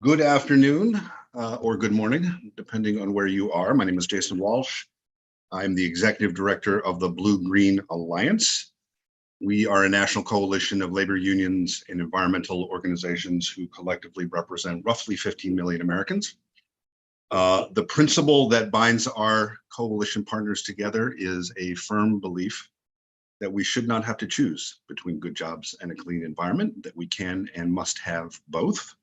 Good afternoon or good morning, depending on where you are. My name is Jason Walsh. I'm the Executive Director of the Blue Green Alliance. We are a national coalition of labor unions and environmental organizations who collectively represent roughly 15 million Americans. The principle that binds our coalition partners together is a firm belief that we should not have to choose between good jobs and a clean environment, that we can and must have both.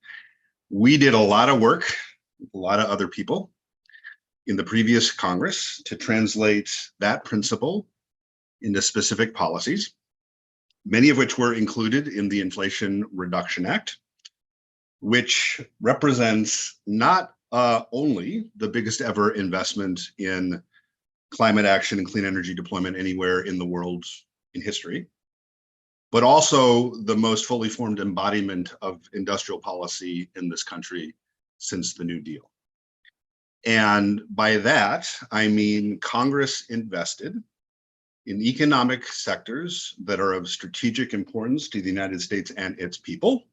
We did a lot of work with a lot of other people in the previous Congress to translate that principle into specific policies, many of which were included in the Inflation Reduction Act, which represents not only the biggest ever investment in climate action and clean energy deployment anywhere in the world in history, but also the most fully formed embodiment of industrial policy in this country since the New Deal. And by that, I mean Congress invested in economic sectors that are of strategic importance to the United States and its people,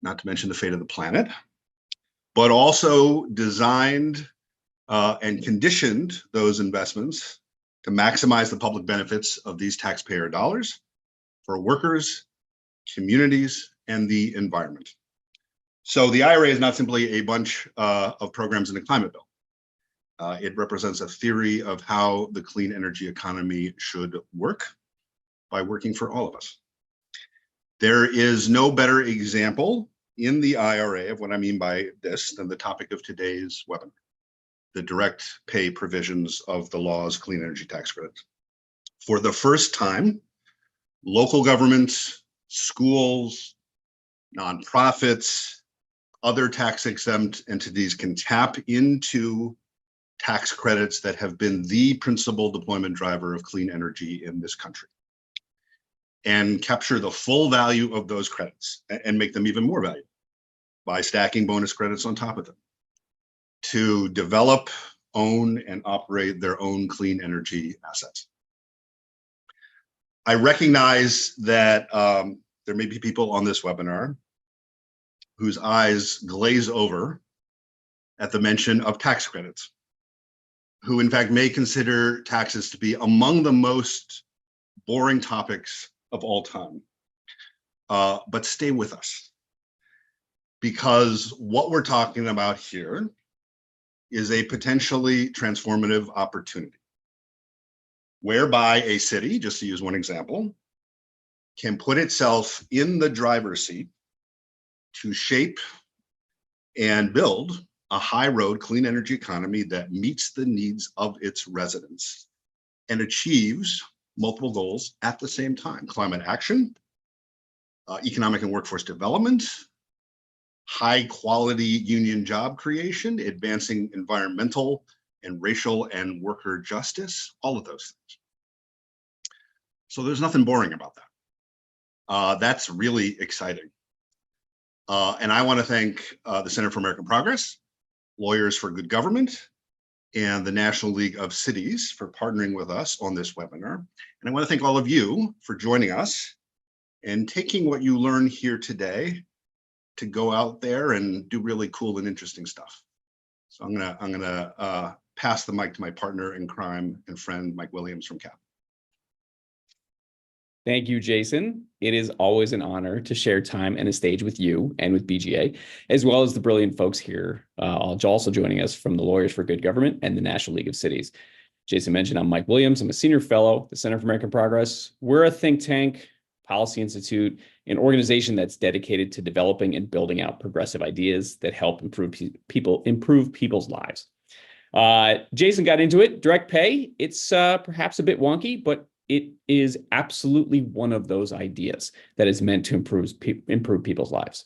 not to mention the fate of the planet, but also designed and conditioned those investments to maximize the public benefits of these taxpayer dollars for workers, communities, and the environment. So the IRA is not simply a bunch of programs in the climate bill. It represents a theory of how the clean energy economy should work by working for all of us. There is no better example in the IRA of what I mean by this than the topic of today's webinar, the direct pay provisions of the law's clean energy tax credit. For the first time, local governments, schools, nonprofits, other tax-exempt entities can tap into tax credits that have been the principal deployment driver of clean energy in this country and capture the full value of those credits and make them even more valuable by stacking bonus credits on top of them to develop, own, and operate their own clean energy assets. I recognize that there may be people on this webinar whose eyes glaze over at the mention of tax credits, who in fact may consider taxes to be among the most boring topics of all time. But stay with us, because what we're talking about here is a potentially transformative opportunity, whereby a city, just to use one example, can put itself in the driver's seat to shape and build a high road clean energy economy that meets the needs of its residents and achieves multiple goals at the same time: climate action, economic and workforce development, high quality union job creation, advancing environmental and racial and worker justice, all of those things. So there's nothing boring about that. That's really exciting. And I want to thank the Center for American Progress, Lawyers for Good Government, and the National League of Cities for partnering with us on this webinar. And I want to thank all of you for joining us and taking what you learn here today to go out there and do really cool and interesting stuff. So I'm gonna pass the mic to my partner in crime and friend, Mike Williams from CAP. Thank you, Jason. It is always an honor to share time and a stage with you and with BGA, as well as the brilliant folks here, also joining us from the Lawyers for Good Government and the National League of Cities. Jason mentioned I'm Mike Williams. I'm a senior fellow at the Center for American Progress. We're a think tank, policy institute, an organization that's dedicated to developing and building out progressive ideas that help improve people's lives. Jason got into it. Direct pay, it's perhaps a bit wonky, but it is absolutely one of those ideas that is meant to improve people's lives.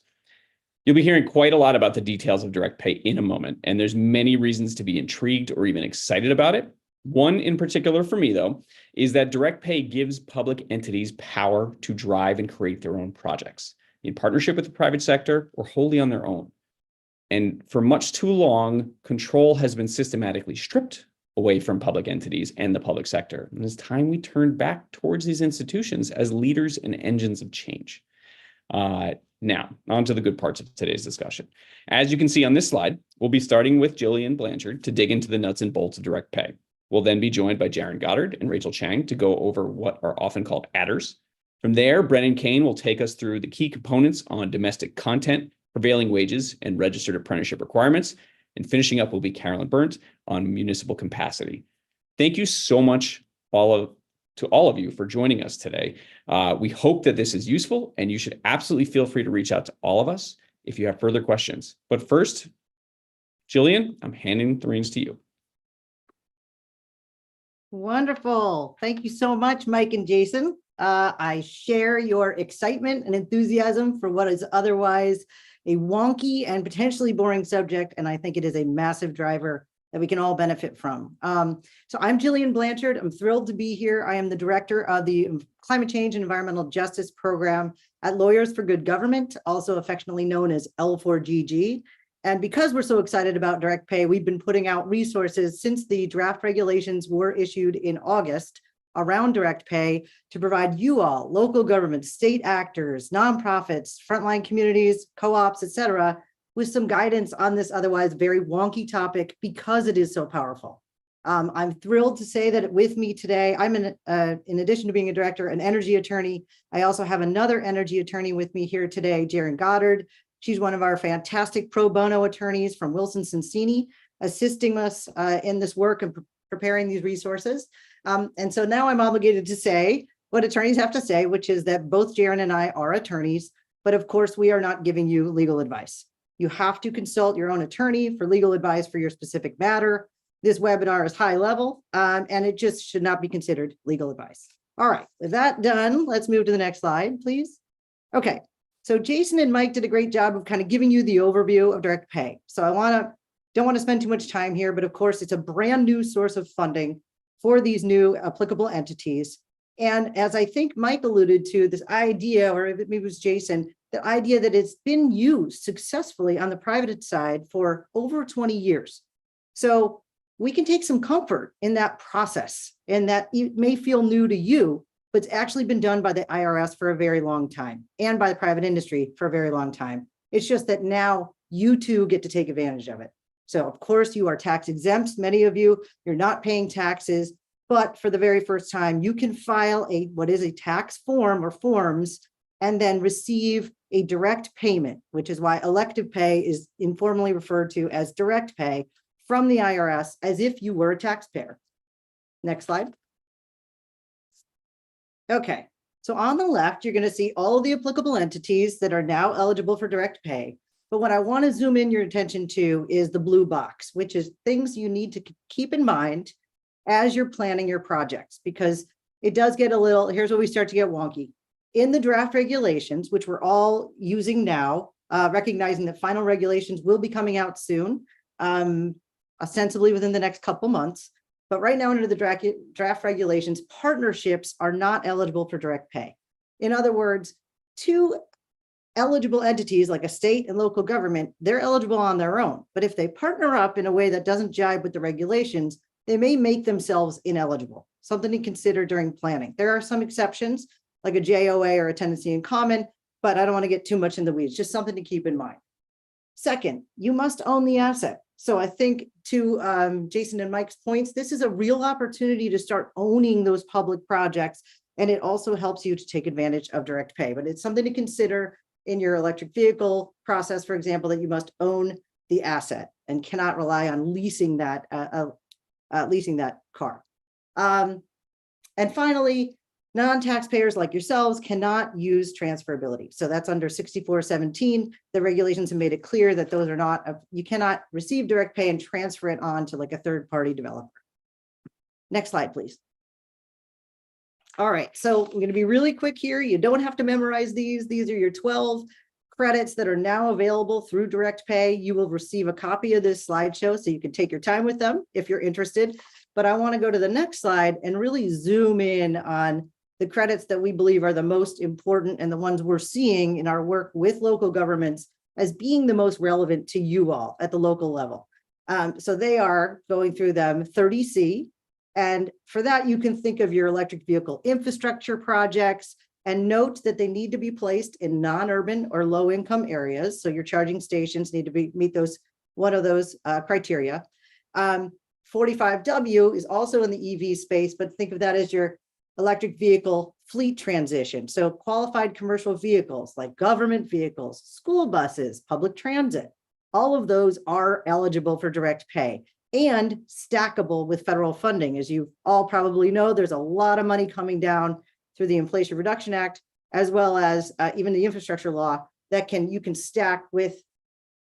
You'll be hearing quite a lot about the details of direct pay in a moment, and there's many reasons to be intrigued or even excited about it. One in particular for me, though, is that direct pay gives public entities power to drive and create their own projects in partnership with the private sector or wholly on their own. And for much too long, control has been systematically stripped away from public entities and the public sector. And it's time we turn back towards these institutions as leaders and engines of change. Now, on to the good parts of today's discussion. As you can see on this slide, we'll be starting with Jillian Blanchard to dig into the nuts and bolts of direct pay. We'll then be joined by Jaron Goddard and Rachel Chang to go over what are often called adders. From there, Brennan Kane will take us through the key components on domestic content, prevailing wages, and registered apprenticeship requirements. And finishing up will be Carolyn Burnt on municipal capacity. Thank you so much, to all of you for joining us today. We hope that this is useful, and you should absolutely feel free to reach out to all of us if you have further questions. But first, Jillian, I'm handing the reins to you. Wonderful. Thank you so much, Mike and Jason. I share your excitement and enthusiasm for what is otherwise a wonky and potentially boring subject, and I think it is a massive driver that we can all benefit from. So I'm Jillian Blanchard. I'm thrilled to be here. I am the director of the Climate Change and Environmental Justice Program at Lawyers for Good Government, also affectionately known as L4GG. And because we're so excited about direct pay, we've been putting out resources since the draft regulations were issued in August around direct pay to provide you all, local governments, state actors, nonprofits, frontline communities, co-ops, et cetera, with some guidance on this otherwise very wonky topic because it is so powerful. I'm thrilled to say that with me today, I'm in addition to being a director, an energy attorney. I also have another energy attorney with me here today, Jaron Goddard. She's one of our fantastic pro bono attorneys from Wilson Sonsini, assisting us in this work and preparing these resources. And so now I'm obligated to say what attorneys have to say, which is that both Jaron and I are attorneys, but of course we are not giving you legal advice. You have to consult your own attorney for legal advice for your specific matter. This webinar is high level, and it just should not be considered legal advice. All right, with that done, let's move to the next slide, please. Okay, so Jason and Mike did a great job of kind of giving you the overview of direct pay. So don't want to spend too much time here, but of course it's a brand new source of funding for these new applicable entities. And as I think Mike alluded to, this idea, or maybe it was Jason, the idea that it's been used successfully on the private side for over 20 years. So we can take some comfort in that process, and that it may feel new to you, but it's actually been done by the IRS for a very long time and by the private industry for a very long time. It's just that now you too get to take advantage of it. So of course you are tax exempt. Many of you, you're not paying taxes, but for the very first time, you can file what is a tax form or forms and then receive a direct payment, which is why elective pay is informally referred to as direct pay from the IRS as if you were a taxpayer. Next slide. Okay, so on the left, you're going to see all of the applicable entities that are now eligible for direct pay. But what I want to zoom in your attention to is the blue box, which is things you need to keep in mind as you're planning your projects, because it does get a little, here's where we start to get wonky. In the draft regulations, which we're all using now, recognizing that final regulations will be coming out soon, ostensibly within the next couple months. But right now under the draft regulations, partnerships are not eligible for direct pay. In other words, two eligible entities like a state and local government, they're eligible on their own. But if they partner up in a way that doesn't jibe with the regulations, they may make themselves ineligible, something to consider during planning. There are some exceptions, like a JOA or a tenancy in common, but I don't want to get too much in the weeds, just something to keep in mind. Second, you must own the asset. So I think to Jason and Mike's points, this is a real opportunity to start owning those public projects, and it also helps you to take advantage of direct pay. But it's something to consider in your electric vehicle process, for example, that you must own the asset and cannot rely on leasing that car. And finally, non-taxpayers like yourselves cannot use transferability. So that's under 6417. The regulations have made it clear that those are not, you cannot receive direct pay and transfer it on to like a third-party developer. Next slide, please. All right, so I'm going to be really quick here. You don't have to memorize these. These are your 12 credits that are now available through direct pay. You will receive a copy of this slideshow so you can take your time with them if you're interested. But I want to go to the next slide and really zoom in on the credits that we believe are the most important and the ones we're seeing in our work with local governments as being the most relevant to you all at the local level. So they are going through them 30C. And for that, you can think of your electric vehicle infrastructure projects, And note that they need to be placed in non-urban or low-income areas. So your charging stations need to meet one of those criteria. 45W is also in the EV space, but think of that as your electric vehicle fleet transition. So qualified commercial vehicles like government vehicles, school buses, public transit, all of those are eligible for direct pay and stackable with federal funding. As you all probably know, there's a lot of money coming down through the Inflation Reduction Act, as well as even the infrastructure law that you can stack with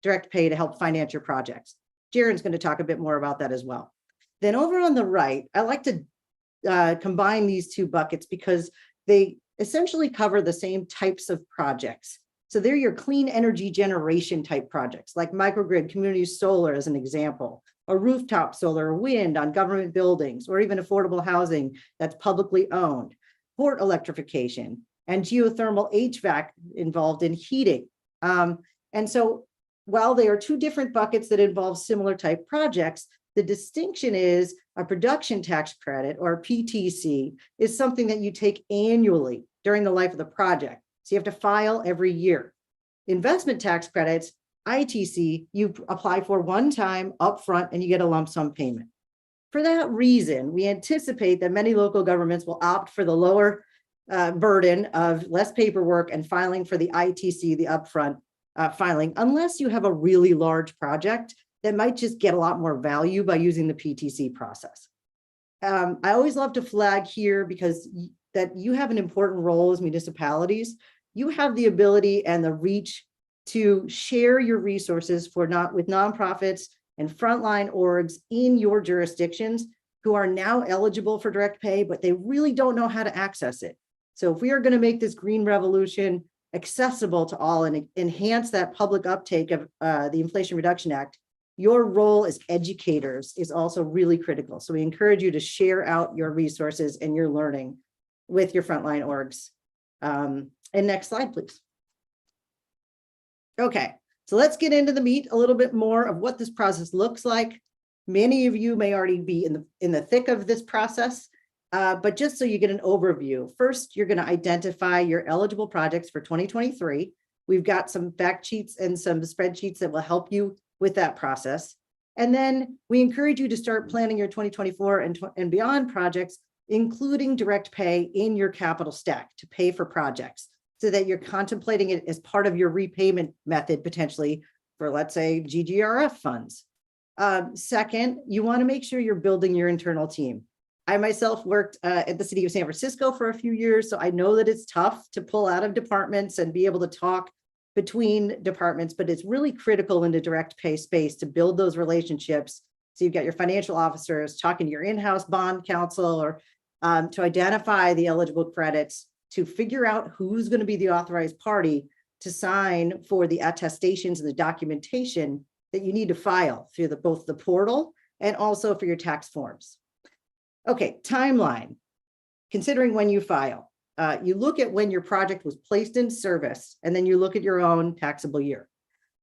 direct pay to help finance your projects. Jaren's going to talk a bit more about that as well. Then over on the right, I like to combine these two buckets because they essentially cover the same types of projects. So they're your clean energy generation type projects, like microgrid community solar as an example, or rooftop solar or wind on government buildings, or even affordable housing that's publicly owned, port electrification, and geothermal HVAC involved in heating. And so while they are two different buckets that involve similar type projects, the distinction is a production tax credit, or PTC, is something that you take annually during the life of the project. So you have to file every year. Investment tax credits, ITC, you apply for one time upfront and you get a lump sum payment. For that reason, we anticipate that many local governments will opt for the lower burden of less paperwork and filing for the ITC, the upfront filing, unless you have a really large project that might just get a lot more value by using the PTC process. I always love to flag here because that you have an important role as municipalities. You have the ability and the reach to share your resources with nonprofits and frontline orgs in your jurisdictions who are now eligible for direct pay, but they really don't know how to access it. So if we are going to make this green revolution accessible to all and enhance that public uptake of the Inflation Reduction Act, your role as educators is also really critical. So we encourage you to share out your resources and your learning with your frontline orgs. And next slide, please. Okay, so let's get into the meat a little bit more of what this process looks like. Many of you may already be in the thick of this process, but just so you get an overview, first, you're going to identify your eligible projects for 2023. We've got some fact sheets and some spreadsheets that will help you with that process. And then we encourage you to start planning your 2024 and beyond projects, including direct pay in your capital stack to pay for projects, so that you're contemplating it as part of your repayment method, potentially for, let's say, GGRF funds. Second, you want to make sure you're building your internal team. I myself worked at the city of San Francisco for a few years, so I know that it's tough to pull out of departments and be able to talk between departments, but it's really critical in the direct pay space to build those relationships. So you've got your financial officers talking to your in-house bond counsel, or to identify the eligible credits, to figure out who's going to be the authorized party to sign for the attestations and the documentation that you need to file through both the portal and also for your tax forms. Okay, timeline. Considering when you file, you look at when your project was placed in service, and then you look at your own taxable year.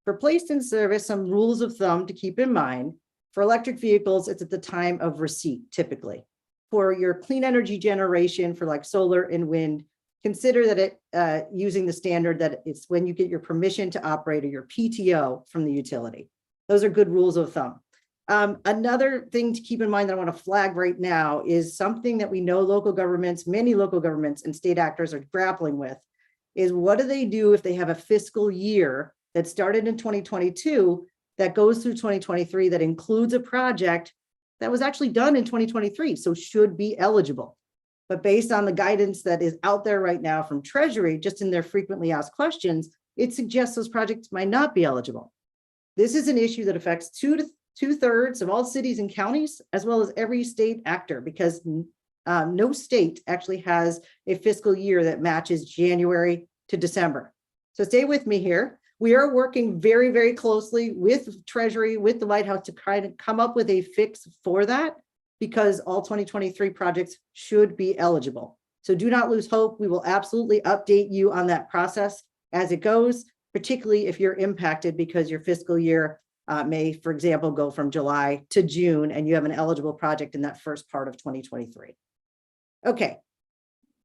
For placed in service, some rules of thumb to keep in mind. For electric vehicles, it's at the time of receipt, typically. For your clean energy generation, for like solar and wind, consider that it using the standard that it's when you get your permission to operate, or your PTO from the utility. Those are good rules of thumb. Another thing to keep in mind that I want to flag right now is something that we know local governments, many local governments and state actors are grappling with, is what do they do if they have a fiscal year that started in 2022 that goes through 2023 that includes a project that was actually done in 2023, so should be eligible. But based on the guidance that is out there right now from Treasury, just in their frequently asked questions, it suggests those projects might not be eligible. This is an issue that affects two-thirds of all cities and counties, as well as every state actor, because no state actually has a fiscal year that matches January to December. So stay with me here. We are working very, very closely with Treasury, with the White House to kind of come up with a fix for that, because all 2023 projects should be eligible. So do not lose hope. We will absolutely update you on that process as it goes, particularly if you're impacted because your fiscal year may, for example, go from July to June and you have an eligible project in that first part of 2023. Okay,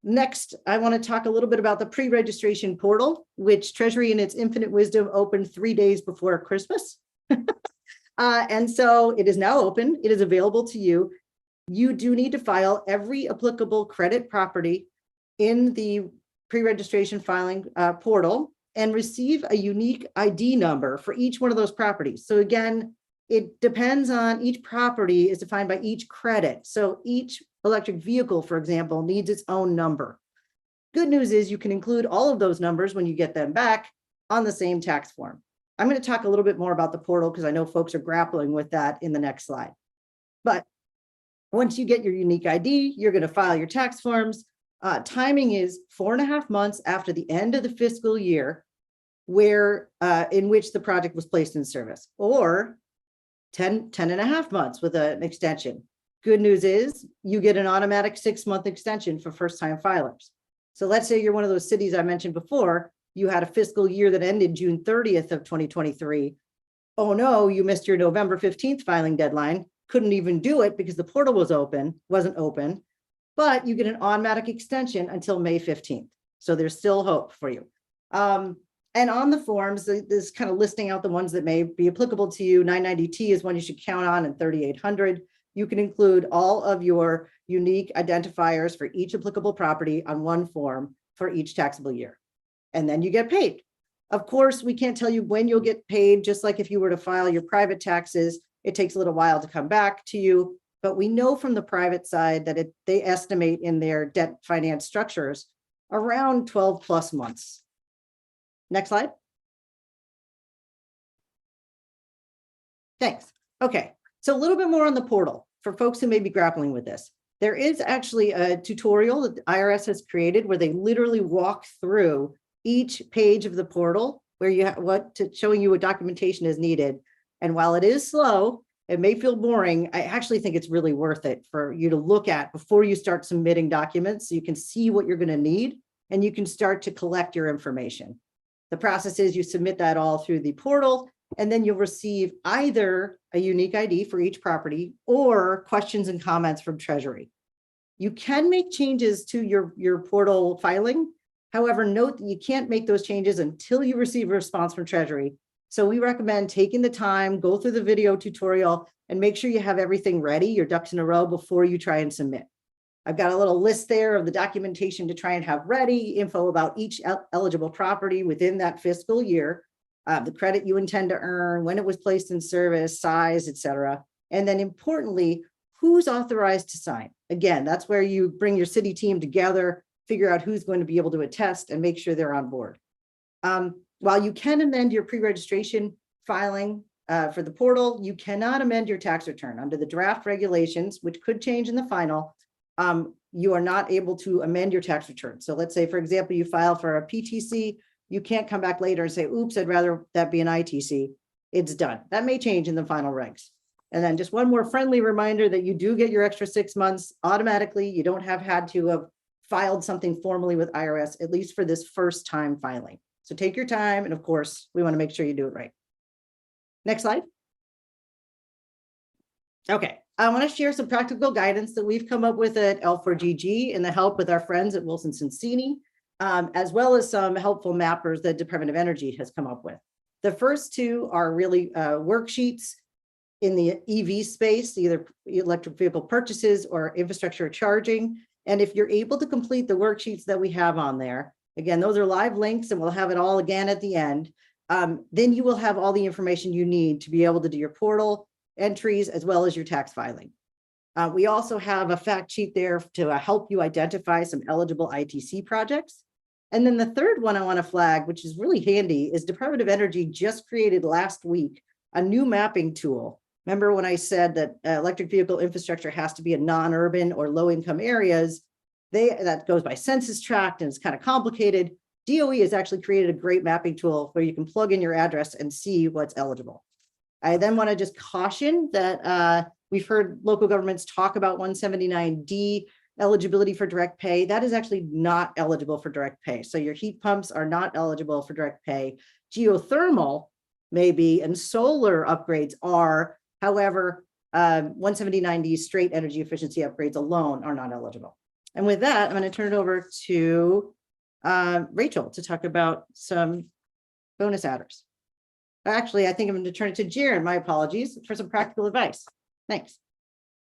Next, I want to talk a little bit about the pre-registration portal, which Treasury in its infinite wisdom opened 3 days before Christmas. And so it is now open. It is available to you. You do need to file every applicable credit property in the pre-registration filing portal and receive a unique ID number for each one of those properties. So again, it depends on each property is defined by each credit. So each electric vehicle, for example, needs its own number. Good news is you can include all of those numbers when you get them back on the same tax form. I'm going to talk a little bit more about the portal because I know folks are grappling with that in the next slide. But once you get your unique ID, you're going to file your tax forms. Timing is 4.5 months after the end of the fiscal year where in which the project was placed in service, or 10.5 months with an extension. Good news is you get an automatic 6-month extension for first-time filers. So let's say you're one of those cities I mentioned before, you had a fiscal year that ended June 30th of 2023. Oh no, you missed your November 15th filing deadline, couldn't even do it because the portal wasn't open, but you get an automatic extension until May 15th. So there's still hope for you. And on the forms, this kind of listing out the ones that may be applicable to you. 990T is one you should count on, and 3800. You can include all of your unique identifiers for each applicable property on one form for each taxable year. And then you get paid. Of course, we can't tell you when you'll get paid, just like if you were to file your private taxes, it takes a little while to come back to you. But we know from the private side that they estimate in their debt finance structures around 12+ months. Next slide. Thanks. Okay, so a little bit more on the portal for folks who may be grappling with this. There is actually a tutorial that the IRS has created where they literally walk through each page of the portal where you have showing you what documentation is needed. And while it is slow, it may feel boring, I actually think it's really worth it for you to look at before you start submitting documents so you can see what you're going to need and you can start to collect your information. The process is you submit that all through the portal, and then you'll receive either a unique ID for each property or questions and comments from Treasury. You can make changes to your portal filing. However, note that you can't make those changes until you receive a response from Treasury. So we recommend taking the time, go through the video tutorial, and make sure you have everything ready, your ducks in a row, before you try and submit. I've got a little list there of the documentation to try and have ready, info about each eligible property within that fiscal year, the credit you intend to earn, when it was placed in service, size, etc. And then importantly, who's authorized to sign. Again, that's where you bring your city team together, figure out who's going to be able to attest and make sure they're on board. While you can amend your pre-registration filing for the portal, you cannot amend your tax return under the draft regulations, which could change in the final. You are not able to amend your tax return. So let's say, for example, you file for a PTC, you can't come back later and say, oops, I'd rather that be an ITC. It's done. That may change in the final regs. And then just one more friendly reminder that you do get your extra 6 months automatically. You don't have had to have filed something formally with IRS, at least for this first time filing. So take your time. And of course, we want to make sure you do it right. Next slide. Okay, I want to share some practical guidance that we've come up with at L4GG in the help with our friends at Wilson Sonsini, as well as some helpful mappers that Department of Energy has come up with. The first two are really worksheets in the EV space, either electric vehicle purchases or infrastructure charging. And if you're able to complete the worksheets that we have on there, again, those are live links and we'll have it all again at the end, then you will have all the information you need to be able to do your portal entries as well as your tax filing. We also have a fact sheet there to help you identify some eligible ITC projects. And then the third one I want to flag, which is really handy, is Department of Energy just created last week a new mapping tool. Remember when I said that electric vehicle infrastructure has to be in non-urban or low-income areas? That goes by census tract and it's kind of complicated. DOE has actually created a great mapping tool where you can plug in your address and see what's eligible. I then want to just caution that we've heard local governments talk about 179D eligibility for direct pay. That is actually not eligible for direct pay. So your heat pumps are not eligible for direct pay. Geothermal may be, and solar upgrades are. However, 179D straight energy efficiency upgrades alone are not eligible. And with that, I'm going to turn it over to Rachel to talk about some bonus adders. Actually, I think I'm going to turn it to Jaren, my apologies, for some practical advice. Thanks.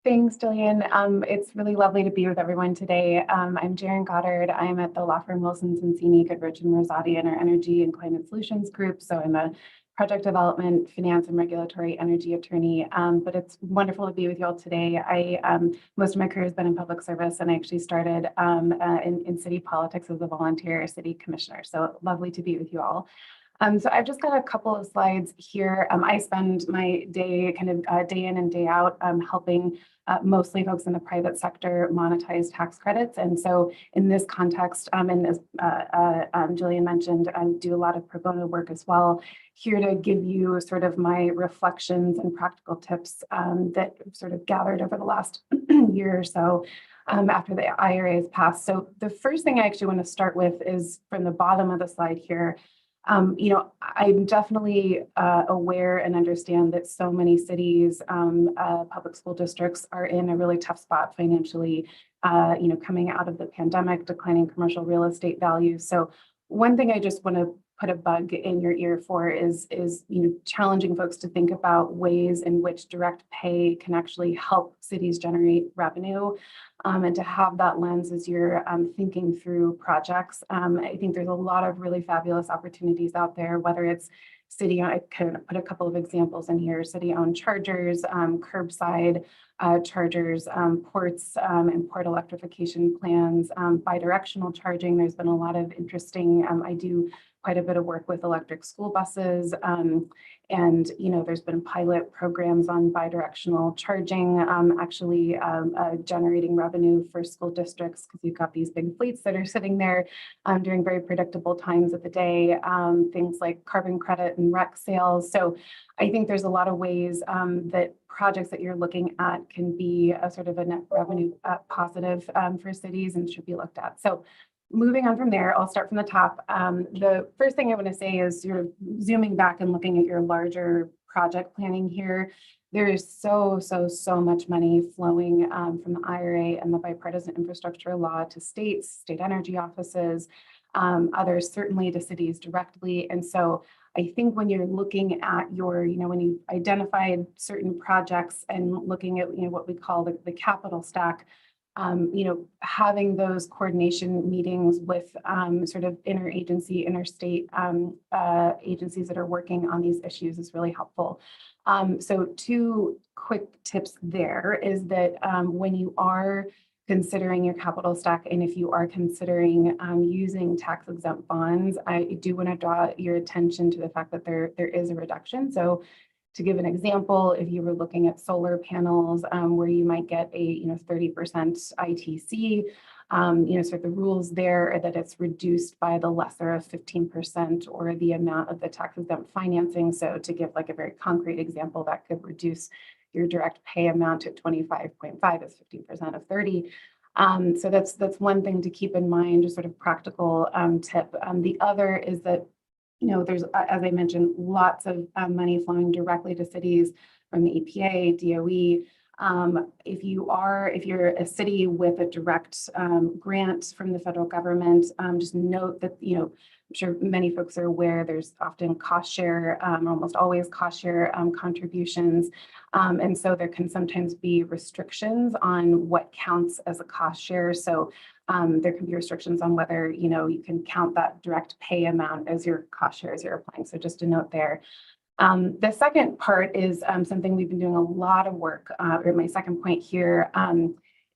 Thanks, Jillian. It's really lovely to be with everyone today. I'm Jaren Goddard. I'm at the law firm Wilson Sonsini, Goodrich and Rosati in our Energy and Climate Solutions group. So I'm a project development, finance, and regulatory energy attorney. But it's wonderful to be with you all today. Most of my career has been in public service, and I actually started in city politics as a volunteer city commissioner. So lovely to be with you all. So I've just got a couple of slides here. I spend my day day in and day out helping mostly folks in the private sector monetize tax credits. And so in this context, and as Jillian mentioned, I do a lot of pro bono work as well, here to give you sort of my reflections and practical tips that sort of gathered over the last year or so after the IRA is passed. So the first thing I actually want to start with is from the bottom of the slide here. I'm definitely aware and understand that so many cities, public school districts are in a really tough spot financially, coming out of the pandemic, declining commercial real estate values. So one thing I just want to put a bug in your ear for is challenging folks to think about ways in which direct pay can actually help cities generate revenue, and to have that lens as you're thinking through projects. I think there's a lot of really fabulous opportunities out there, whether it's I kind of put a couple of examples in here, city-owned chargers, curbside chargers, ports and port electrification plans, bidirectional charging. There's been a lot of interesting, I do quite a bit of work with electric school buses. And, there's been pilot programs on bidirectional charging, actually generating revenue for school districts, because you've got these big fleets that are sitting there during very predictable times of the day, things like carbon credit and rec sales. So I think there's a lot of ways that projects that you're looking at can be a sort of a net revenue positive for cities and should be looked at. So moving on from there, I'll start from the top. The first thing I want to say is you're zooming back and looking at your larger project planning here. There is so much money flowing from the IRA and the bipartisan infrastructure law to states, state energy offices, others certainly to cities directly. And so I think when you're looking at your, when you've identified certain projects and looking at, what we call the capital stack, having those coordination meetings with sort of interagency, interstate agencies that are working on these issues is really helpful. So two quick tips there is that when you are considering your capital stack, and if you are considering using tax exempt bonds, I do want to draw your attention to the fact that there is a reduction. So to give an example, if you were looking at solar panels where you might get a 30% ITC, so the rules there are that it's reduced by the lesser of 15% or the amount of the tax exempt financing. So to give like a very concrete example, that could reduce your direct pay amount at 25.5 is 15% of 30. So that's one thing to keep in mind, just sort of practical tip. The other is that there's, as I mentioned, lots of money flowing directly to cities from the EPA, DOE. If you're a city with a direct grant from the federal government, just note that, I'm sure many folks are aware there's often cost share, almost always cost share contributions. And so there can sometimes be restrictions on what counts as a cost share. So there can be restrictions on whether, you can count that direct pay amount as your cost share as you're applying. So just a note there. The second part is something we've been doing a lot of work, or my second point here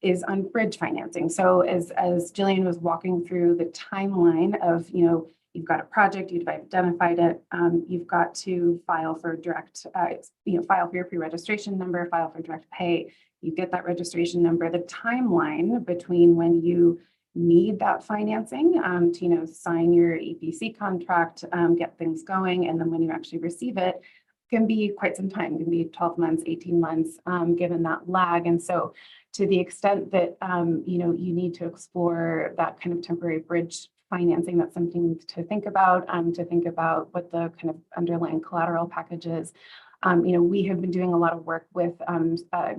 is on bridge financing. So as Jillian was walking through the timeline of, you've got a project, you've identified it, you've got to file for direct, file for your pre-registration number, file for direct pay, you get that registration number. The timeline between when you need that financing to sign your EPC contract, get things going, and then when you actually receive it can be quite some time. It can be 12 months, 18 months, given that lag. And so to the extent that you need to explore that kind of temporary bridge financing, that's something to think about what the kind of underlying collateral package is. We have been doing a lot of work with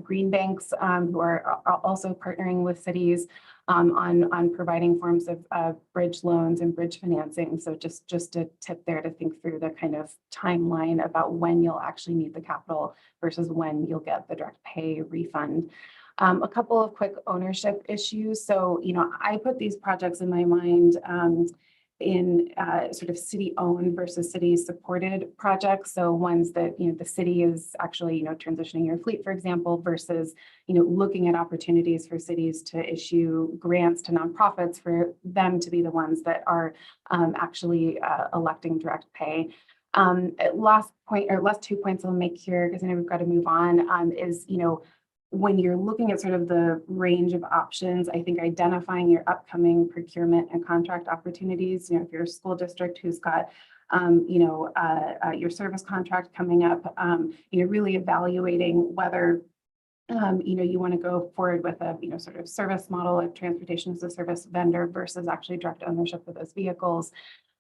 green banks who are also partnering with cities on providing forms of bridge loans and bridge financing. So just a tip there to think through the kind of timeline about when you'll actually need the capital versus when you'll get the direct pay refund. A couple of quick ownership issues. So, I put these projects in my mind in sort of city-owned versus city-supported projects. So ones that, the city is actually, transitioning your fleet, for example, versus, looking at opportunities for cities to issue grants to nonprofits for them to be the ones that are actually electing direct pay. Last 2 points I'll make here, because I know we've got to move on, is, when you're looking at sort of the range of options, I think identifying your upcoming procurement and contract opportunities, if you're a school district who's got, your service contract coming up, really evaluating whether, you want to go forward with a, sort of service model of transportation as a service vendor versus actually direct ownership of those vehicles.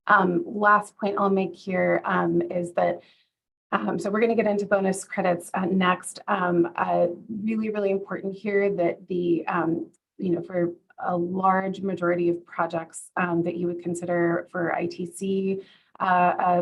Last point I'll make here is that so we're going to get into bonus credits next. Really, really important here that the, for a large majority of projects that you would consider for ITC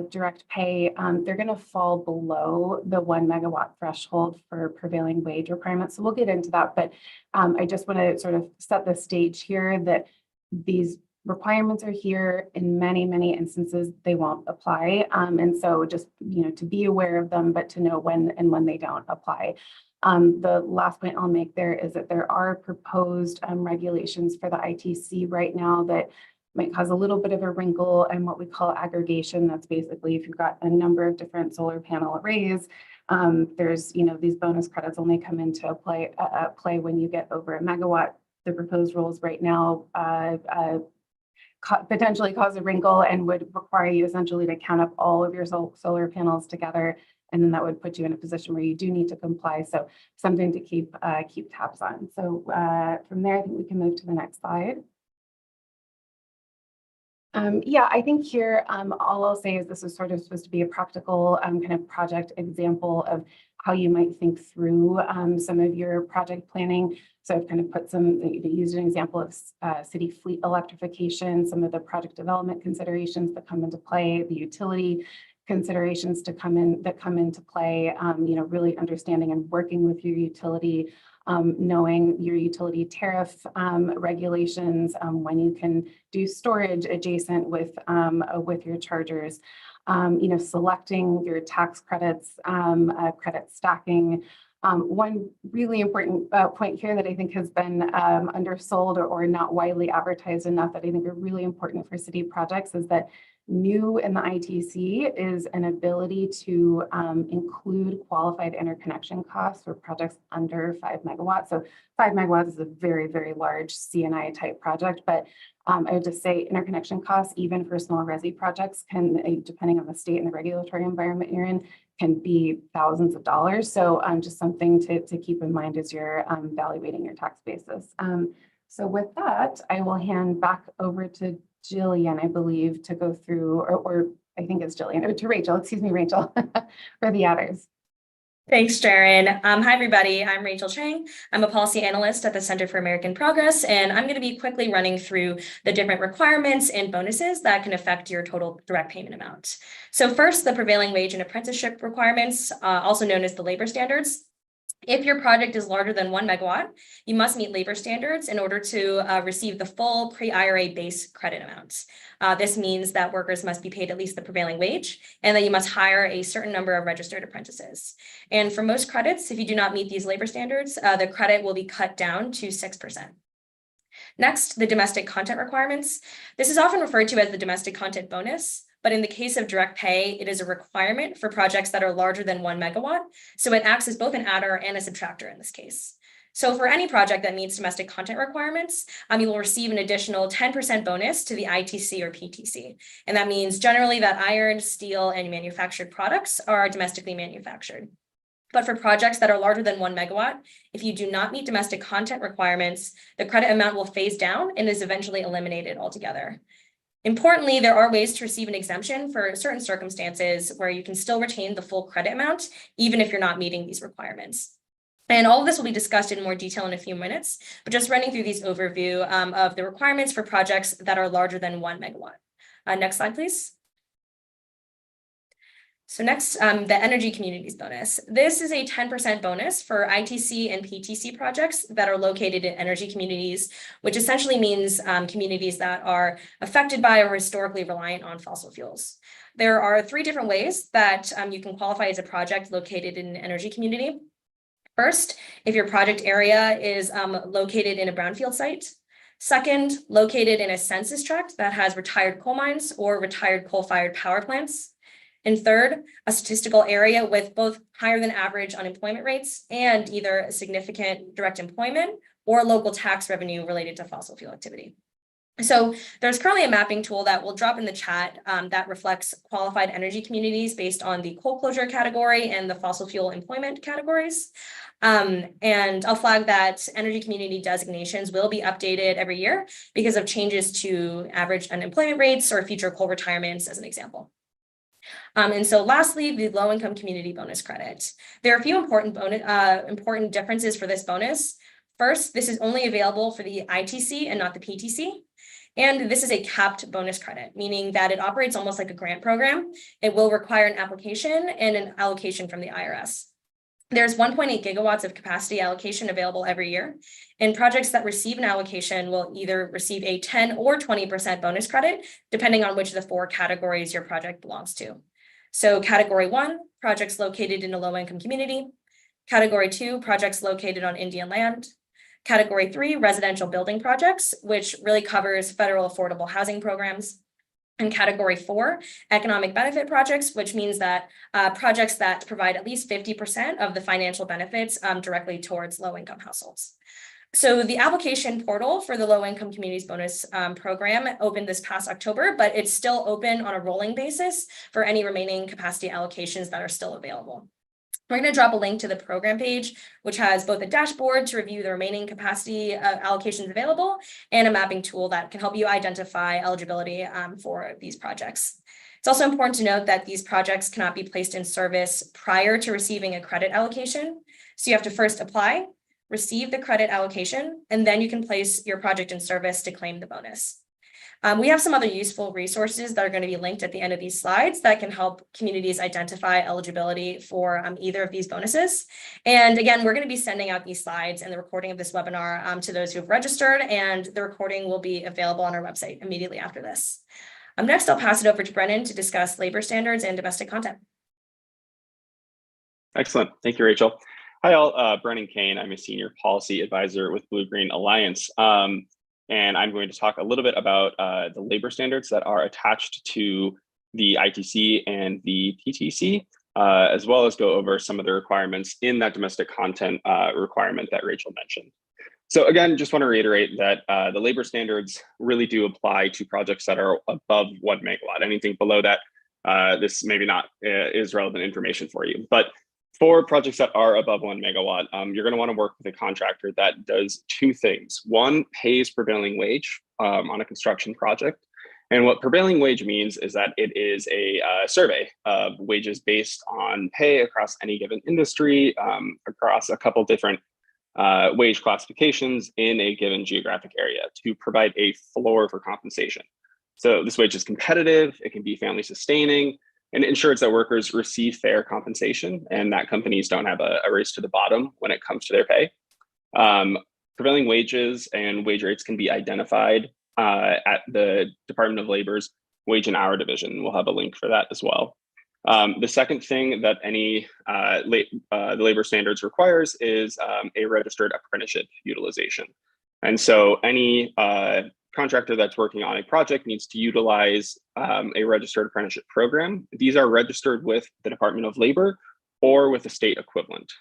direct pay, they're going to fall below the 1 megawatt threshold for prevailing wage requirements. So we'll get into that, but I just want to sort of set the stage here that these requirements are here. In many, many instances, they won't apply. And so just, to be aware of them, but to know when they don't apply. The last point I'll make there is that there are proposed regulations for the ITC right now that might cause a little bit of a wrinkle and what we call aggregation. That's basically if you've got a number of different solar panel arrays, there's, these bonus credits only come into play when you get over 1 megawatt. The proposed rules right now potentially cause a wrinkle and would require you essentially to count up all of your solar panels together. And then that would put you in a position where you do need to comply. So something to keep tabs on. So from there, I think we can move to the next slide. I think here, all I'll say is this is sort of supposed to be a practical kind of project example of how you might think through some of your project planning. So I've kind of put used an example of city fleet electrification, some of the project development considerations that come into play, the utility considerations that come into play, really understanding and working with your utility, knowing your utility tariff regulations, when you can do storage adjacent with your chargers, selecting your tax credits, credit stacking. One really important point here that I think has been undersold or not widely advertised enough that I think are really important for city projects is that new in the ITC is an ability to include qualified interconnection costs for projects under 5 megawatts. So 5 megawatts is a very, very large CNI type project, but I would just say interconnection costs, even for small resi projects, can, depending on the state and the regulatory environment you're in, can be thousands of dollars. So just something to keep in mind as you're evaluating your tax basis. So with that, I will hand back over to Jillian, I believe, to go through, or I think it's Jillian, or to Rachel, excuse me, Rachel, for the adders. Thanks, Jaren. Hi, everybody. I'm Rachel Chang. I'm a policy analyst at the Center for American Progress, and I'm going to be quickly running through the different requirements and bonuses that can affect your total direct payment amount. So first, the prevailing wage and apprenticeship requirements, also known as the labor standards. If your project is larger than 1 megawatt, you must meet labor standards in order to receive the full pre-IRA base credit amounts. This means that workers must be paid at least the prevailing wage and that you must hire a certain number of registered apprentices. And for most credits, if you do not meet these labor standards, the credit will be cut down to 6%. Next, the domestic content requirements. This is often referred to as the domestic content bonus. But in the case of direct pay, it is a requirement for projects that are larger than 1 megawatt. So it acts as both an adder and a subtractor in this case. So for any project that meets domestic content requirements, you will receive an additional 10% bonus to the ITC or PTC. And that means generally that iron, steel, and manufactured products are domestically manufactured. But for projects that are larger than 1 megawatt, if you do not meet domestic content requirements, the credit amount will phase down and is eventually eliminated altogether. Importantly, there are ways to receive an exemption for certain circumstances where you can still retain the full credit amount, even if you're not meeting these requirements. And all of this will be discussed in more detail in a few minutes, but just running through these overview of the requirements for projects that are larger than 1 megawatt. Next slide, please. So next, the Energy Communities Bonus. This is a 10% bonus for ITC and PTC projects that are located in energy communities, which essentially means communities that are affected by or historically reliant on fossil fuels. There are 3 different ways that you can qualify as a project located in an energy community. First, if your project area is located in a brownfield site. Second, located in a census tract that has retired coal mines or retired coal-fired power plants. And third, a statistical area with both higher than average unemployment rates and either significant direct employment or local tax revenue related to fossil fuel activity. So there's currently a mapping tool that will drop in the chat that reflects qualified energy communities based on the coal closure category and the fossil fuel employment categories. And I'll flag that energy community designations will be updated every year because of changes to average unemployment rates or future coal retirements, as an example. And so lastly, the low-income community bonus credit. There are a few important differences for this bonus. First, this is only available for the ITC and not the PTC. And this is a capped bonus credit, meaning that it operates almost like a grant program. It will require an application and an allocation from the IRS. There's 1.8 gigawatts of capacity allocation available every year, and projects that receive an allocation will either receive a 10 or 20% bonus credit, depending on which of the 4 categories your project belongs to. So category 1, projects located in a low-income community. Category 2, projects located on Indian land. Category 3, residential building projects, which really covers federal affordable housing programs. And category 4, economic benefit projects, which means that projects that provide at least 50% of the financial benefits directly towards low-income households. So the application portal for the low-income communities bonus program opened this past October, but it's still open on a rolling basis for any remaining capacity allocations that are still available. We're going to drop a link to the program page, which has both a dashboard to review the remaining capacity allocations available and a mapping tool that can help you identify eligibility for these projects. It's also important to note that these projects cannot be placed in service prior to receiving a credit allocation. So you have to first apply, receive the credit allocation, and then you can place your project in service to claim the bonus. We have some other useful resources that are going to be linked at the end of these slides that can help communities identify eligibility for either of these bonuses. And again, we're going to be sending out these slides and the recording of this webinar to those who have registered, and the recording will be available on our website immediately after this. Next, I'll pass it over to Brennan to discuss labor standards and domestic content. Excellent. Thank you, Rachel. Hi, all. Brennan Kane. I'm a senior policy advisor with Blue Green Alliance. And I'm going to talk a little bit about the labor standards that are attached to the ITC and the PTC, as well as go over some of the requirements in that domestic content requirement that Rachel mentioned. So again, just want to reiterate that the labor standards really do apply to projects that are above 1 megawatt. Anything below that, this maybe not is relevant information for you. But for projects that are above 1 megawatt, you're going to want to work with a contractor that does 2 things. One, pays prevailing wage on a construction project. And what prevailing wage means is that it is a survey of wages based on pay across any given industry, across a couple different wage classifications in a given geographic area to provide a floor for compensation. So this wage is competitive, it can be family sustaining, and it ensures that workers receive fair compensation and that companies don't have a race to the bottom when it comes to their pay. Prevailing wages and wage rates can be identified at the Department of Labor's Wage and Hour Division. We'll have a link for that as well. The second thing that any the labor standards requires is a registered apprenticeship utilization. And so any contractor that's working on a project needs to utilize a registered apprenticeship program. These are registered with the Department of Labor or with a state equivalent.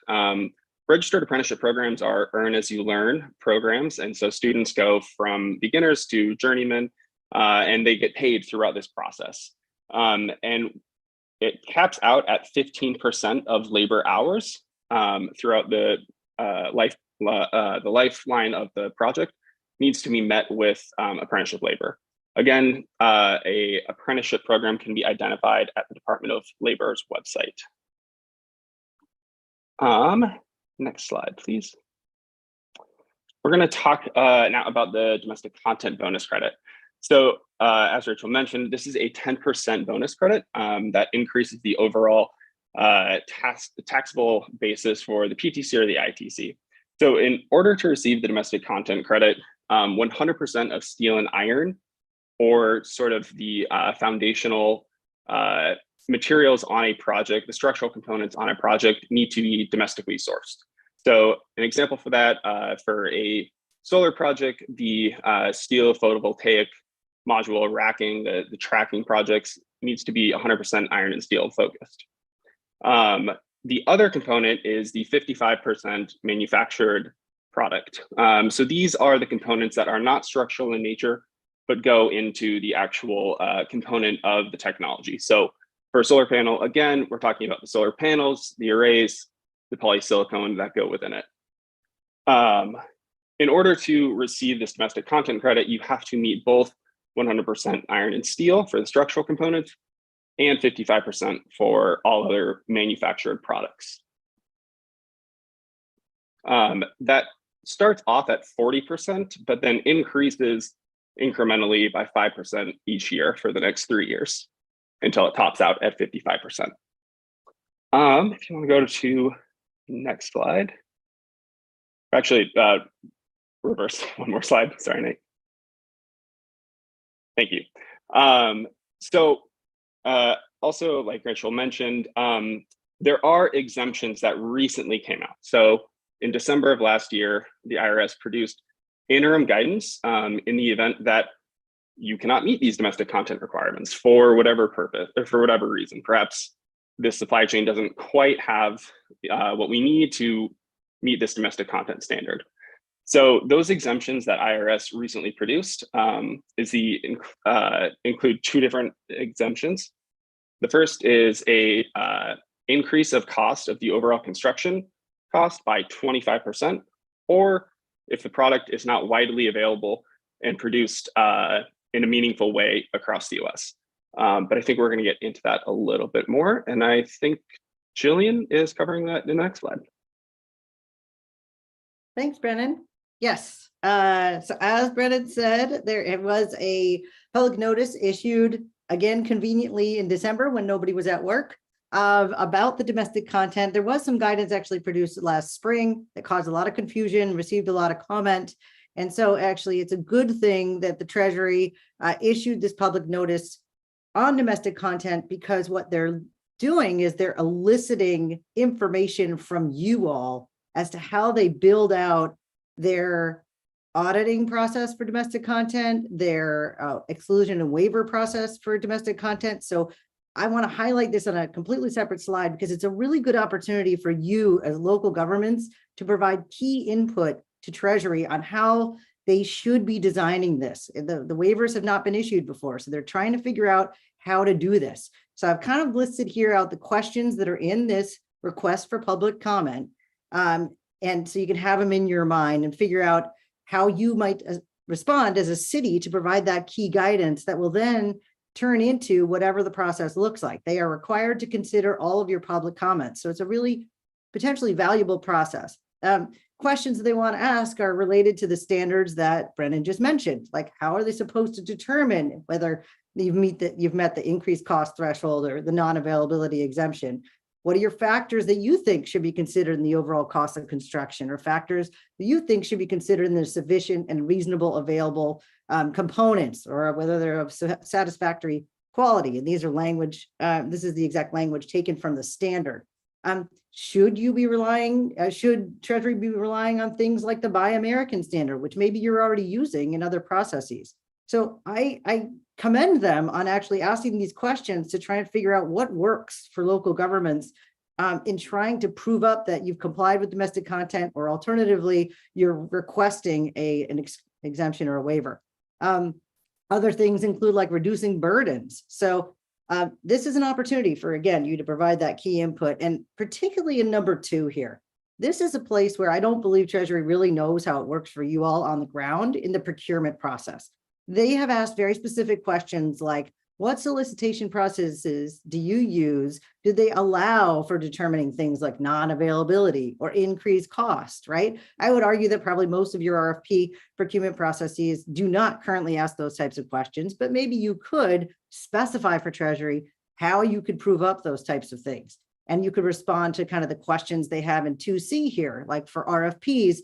Registered apprenticeship programs are earn as you learn programs. And so students go from beginners to journeymen and they get paid throughout this process. And it caps out at 15% of labor hours throughout the lifeline of the project needs to be met with apprenticeship labor. Again, a apprenticeship program can be identified at the Department of Labor's website. Next slide, please. We're going to talk now about the domestic content bonus credit. So as Rachel mentioned, this is a 10% bonus credit that increases the overall taxable basis for the PTC or the ITC. So in order to receive the domestic content credit, 100% of steel and iron, or sort of the foundational materials on a project, the structural components on a project, need to be domestically sourced. So an example for that, for a solar project, the steel photovoltaic module racking, the tracking projects needs to be 100% iron and steel focused. The other component is the 55% manufactured product. So these are the components that are not structural in nature, but go into the actual component of the technology. So for a solar panel, again, we're talking about the solar panels, the arrays, the polysilicon that go within it. In order to receive this domestic content credit, you have to meet both 100% iron and steel for the structural components and 55% for all other manufactured products. That starts off at 40%, but then increases incrementally by 5% each year for the next 3 years until it tops out at 55%. If you want to go to next slide. Actually, reverse one more slide. Sorry, Nate. Thank you. Also, like Rachel mentioned, there are exemptions that recently came out. So in December of last year, the IRS produced interim guidance in the event that you cannot meet these domestic content requirements for whatever purpose or for whatever reason. Perhaps this supply chain doesn't quite have what we need to meet this domestic content standard. So those exemptions that IRS recently produced include 2 different exemptions. The first is a increase of cost of the overall construction cost by 25%, or if the product is not widely available and produced in a meaningful way across the US. But I think we're going to get into that a little bit more. And I think Jillian is covering that in the next slide. Thanks, Brennan. Yes. So as Brennan said, it was a public notice issued again conveniently in December when nobody was at work about the domestic content. There was some guidance actually produced last spring that caused a lot of confusion, received a lot of comment. And so actually it's a good thing that the Treasury issued this public notice on domestic content, because what they're doing is they're eliciting information from you all as to how they build out their auditing process for domestic content, their exclusion and waiver process for domestic content. So I want to highlight this on a completely separate slide because it's a really good opportunity for you as local governments to provide key input to Treasury on how they should be designing this. The waivers have not been issued before, so they're trying to figure out how to do this. So I've kind of listed here out the questions that are in this request for public comment. And so you can have them in your mind and figure out how you might respond as a city to provide that key guidance that will then turn into whatever the process looks like. They are required to consider all of your public comments. So it's a really potentially valuable process. Questions that they want to ask are related to the standards that Brennan just mentioned, like how are they supposed to determine whether you've met the increased cost threshold or the non-availability exemption? What are your factors that you think should be considered in the overall cost of construction, or factors that you think should be considered in the sufficient and reasonable available components, or whether they're of satisfactory quality? And these are language, this is the exact language taken from the standard. Should Treasury be relying on things like the Buy American standard, which maybe you're already using in other processes? So I commend them on actually asking these questions to try and figure out what works for local governments in trying to prove up that you've complied with domestic content, or alternatively, you're requesting an exemption or a waiver. Other things include like reducing burdens. So this is an opportunity for, again, you to provide that key input, and particularly in number 2 here. This is a place where I don't believe Treasury really knows how it works for you all on the ground in the procurement process. They have asked very specific questions like, What solicitation processes do you use? Do they allow for determining things like non-availability or increased cost, right? I would argue that probably most of your RFP procurement processes do not currently ask those types of questions, but maybe you could specify for Treasury how you could prove up those types of things. And you could respond to kind of the questions they have in 2C here, like for RFPs,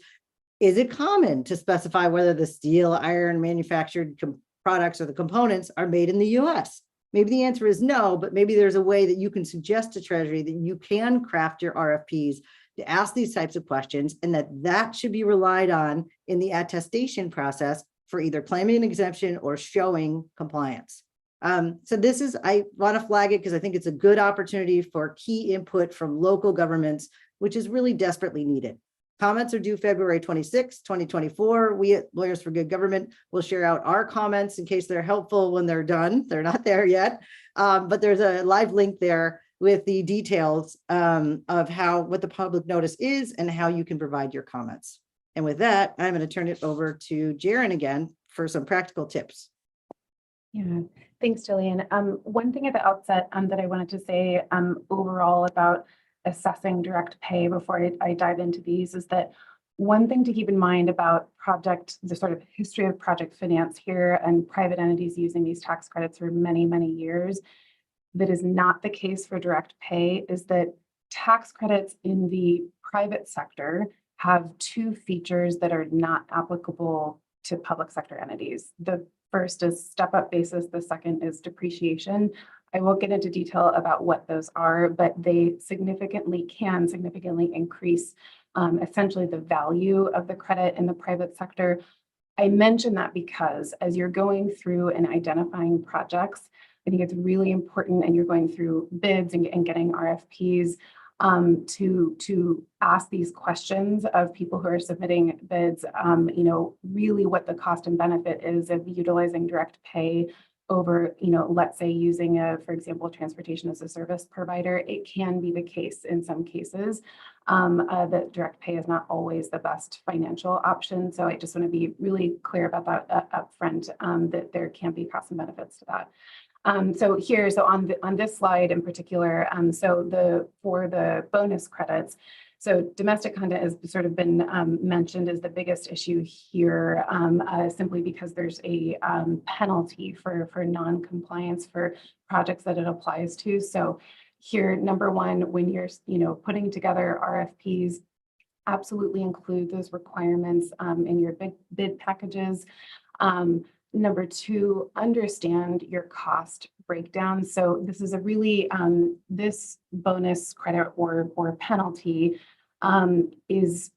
is it common to specify whether the steel, iron manufactured products or the components are made in the US? Maybe the answer is no, but maybe there's a way that you can suggest to Treasury that you can craft your RFPs to ask these types of questions, and that should be relied on in the attestation process for either claiming an exemption or showing compliance. So this is, I want to flag it because I think it's a good opportunity for key input from local governments, which is really desperately needed. Comments are due February 26, 2024. We at Lawyers for Good Government will share out our comments in case they're helpful when they're done. They're not there yet, but there's a live link there with the details of what the public notice is and how you can provide your comments. And with that, I'm going to turn it over to Jaren again for some practical tips. Yeah, thanks, Jillian. One thing at the outset that I wanted to say overall about assessing direct pay before I dive into these is that one thing to keep in mind about the sort of history of project finance here and private entities using these tax credits for many, many years, that is not the case for direct pay, is that tax credits in the private sector have two features that are not applicable to public sector entities. The first is step-up basis, the second is depreciation. I won't get into detail about what those are, but they can significantly increase essentially the value of the credit in the private sector. I mention that because as you're going through and identifying projects, I think it's really important, and you're going through bids and getting RFPs to ask these questions of people who are submitting bids, really what the cost and benefit is of utilizing direct pay over, let's say using for example, transportation as a service provider. It can be the case in some cases that direct pay is not always the best financial option. So I just want to be really clear about that up front, that there can be costs and benefits to that. So on this slide in particular, for the bonus credits, so domestic content has sort of been mentioned as the biggest issue here, simply because there's a penalty for non-compliance for projects that it applies to. So here, number one, when you're putting together RFPs, absolutely include those requirements in your bid packages. Number two, understand your cost breakdown. So this is a really, this bonus credit or penalty is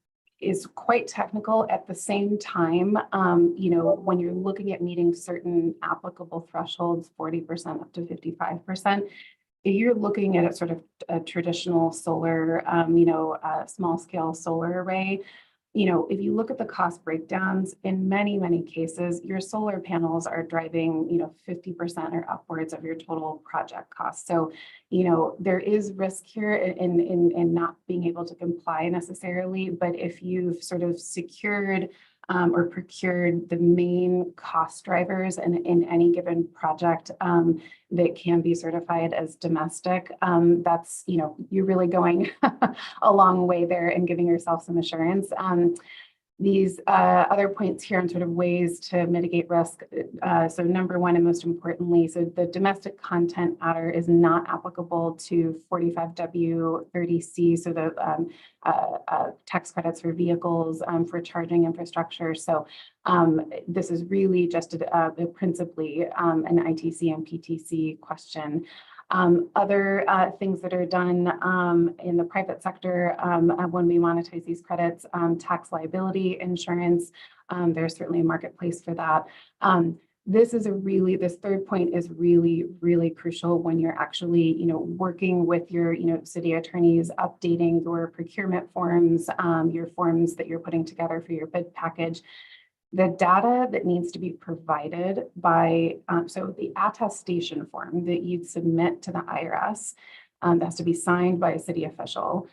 quite technical. At the same time, when you're looking at meeting certain applicable thresholds, 40% up to 55%, if you're looking at a sort of a traditional solar, small scale solar array, if you look at the cost breakdowns, in many, many cases, your solar panels are driving, 50% or upwards of your total project cost. So, there is risk here in not being able to comply necessarily, but if you've sort of secured or procured the main cost drivers in any given project that can be certified as domestic, that's, you're really going a long way there and giving yourself some assurance. These other points here on sort of ways to mitigate risk. So number one, and most importantly, so the domestic content adder is not applicable to 45W30C, so the tax credits for vehicles for charging infrastructure. So this is really just principally an ITC and PTC question. Other things that are done in the private sector when we monetize these credits, tax liability insurance, there's certainly a marketplace for that. This third point is really, really crucial when you're actually, working with your, city attorneys, updating your procurement forms, your forms that you're putting together for your bid package. The data that needs to be provided by, so the attestation form that you'd submit to the IRS that has to be signed by a city official.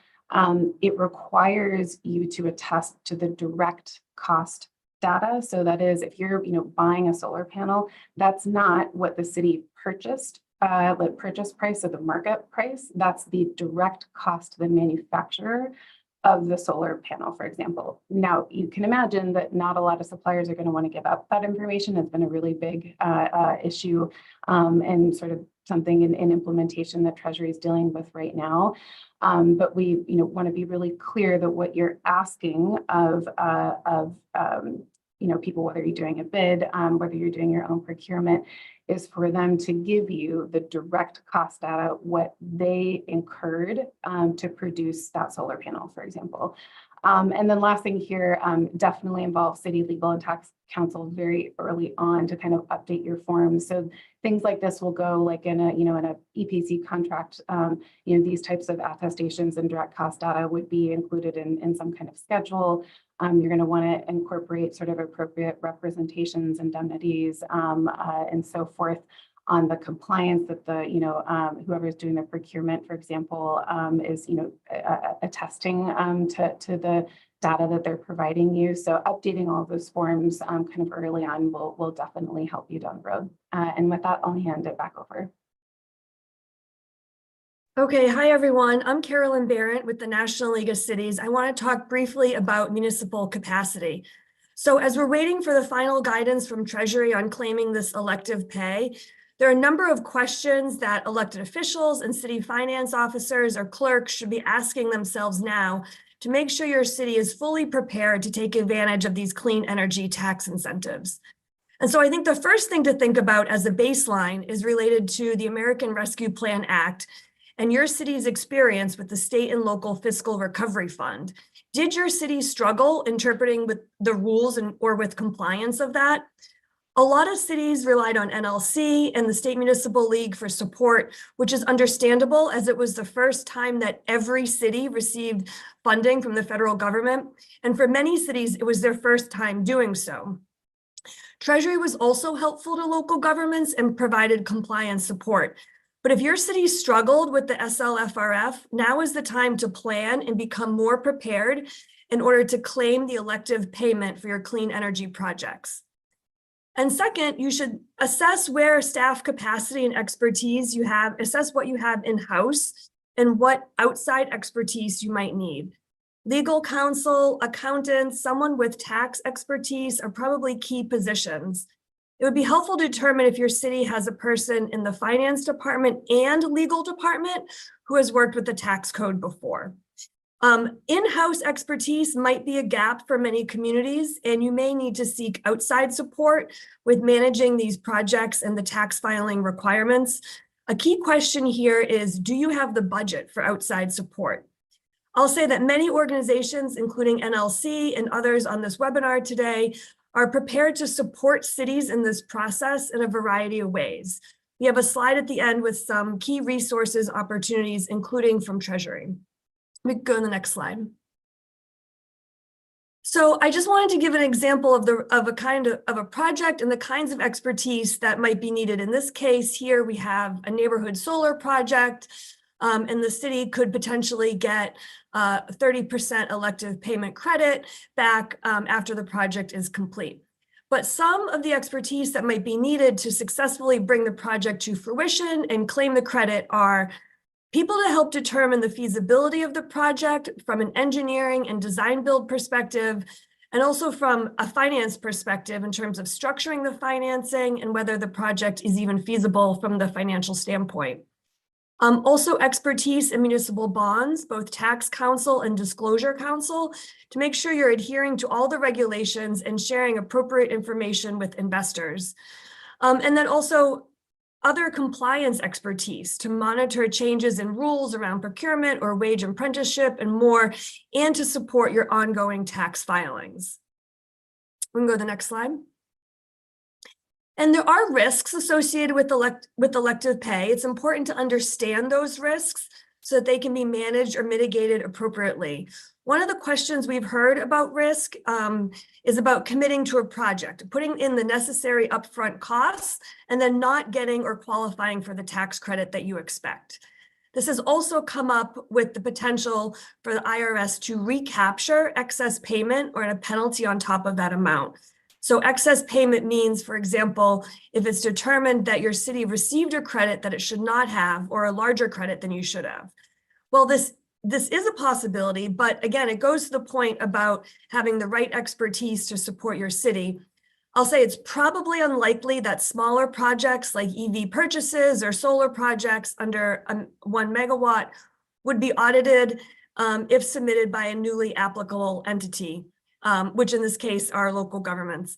It requires you to attest to the direct cost data. So that is, if you're, buying a solar panel, that's not what the city purchased, the purchase price or the market price. That's the direct cost to the manufacturer of the solar panel, for example. Now, you can imagine that not a lot of suppliers are going to want to give up that information. It's been a really big issue and sort of something in implementation that Treasury is dealing with right now. But we, want to be really clear that what you're asking of people, whether you're doing a bid, whether you're doing your own procurement, is for them to give you the direct cost data, what they incurred to produce that solar panel, for example. And then last thing here, definitely involve city legal and tax counsel very early on to kind of update your forms. So things like this will go like in a, in a EPC contract, these types of attestations and direct cost data would be included in some kind of schedule. You're going to want to incorporate sort of appropriate representations, indemnities, and so forth on the compliance that the, whoever is doing the procurement, for example, is, attesting to the data that they're providing you. So updating all of those forms kind of early on will definitely help you down the road. And with that, I'll hand it back over. Okay, hi everyone. I'm Carolyn Barrett with the National League of Cities. I want to talk briefly about municipal capacity. So as we're waiting for the final guidance from Treasury on claiming this elective pay, there are a number of questions that elected officials and city finance officers or clerks should be asking themselves now to make sure your city is fully prepared to take advantage of these clean energy tax incentives. And so I think the first thing to think about as a baseline is related to the American Rescue Plan Act and your city's experience with the state and local fiscal recovery fund. Did your city struggle interpreting with the rules or with compliance of that? A lot of cities relied on NLC and the State Municipal League for support, which is understandable as it was the first time that every city received funding from the federal government. And for many cities, it was their first time doing so. Treasury was also helpful to local governments and provided compliance support. But if your city struggled with the SLFRF, now is the time to plan and become more prepared in order to claim the elective payment for your clean energy projects. And second, you should assess where staff capacity and expertise you have, assess what you have in-house and what outside expertise you might need. Legal counsel, accountants, someone with tax expertise are probably key positions. It would be helpful to determine if your city has a person in the finance department and legal department who has worked with the tax code before. In-house expertise might be a gap for many communities, and you may need to seek outside support with managing these projects and the tax filing requirements. A key question here is, do you have the budget for outside support? I'll say that many organizations, including NLC and others on this webinar today, are prepared to support cities in this process in a variety of ways. We have a slide at the end with some key resources, opportunities, including from Treasury. We can go to the next slide. So I just wanted to give an example of a project and the kinds of expertise that might be needed. In this case here, we have a neighborhood solar project, and the city could potentially get 30% elective payment credit back after the project is complete. But some of the expertise that might be needed to successfully bring the project to fruition and claim the credit are people to help determine the feasibility of the project from an engineering and design build perspective, and also from a finance perspective in terms of structuring the financing and whether the project is even feasible from the financial standpoint. Also expertise in municipal bonds, both tax counsel and disclosure counsel, to make sure you're adhering to all the regulations and sharing appropriate information with investors. And then also other compliance expertise to monitor changes in rules around procurement or wage apprenticeship and more, and to support your ongoing tax filings. We can go to the next slide. And there are risks associated with elective pay. It's important to understand those risks so that they can be managed or mitigated appropriately. One of the questions we've heard about risk is about committing to a project, putting in the necessary upfront costs, and then not getting or qualifying for the tax credit that you expect. This has also come up with the potential for the IRS to recapture excess payment or a penalty on top of that amount. So excess payment means, for example, if it's determined that your city received a credit that it should not have, or a larger credit than you should have. Well, this is a possibility, but again, it goes to the point about having the right expertise to support your city. I'll say it's probably unlikely that smaller projects like EV purchases or solar projects under 1 megawatt would be audited if submitted by a newly applicable entity, which in this case are local governments.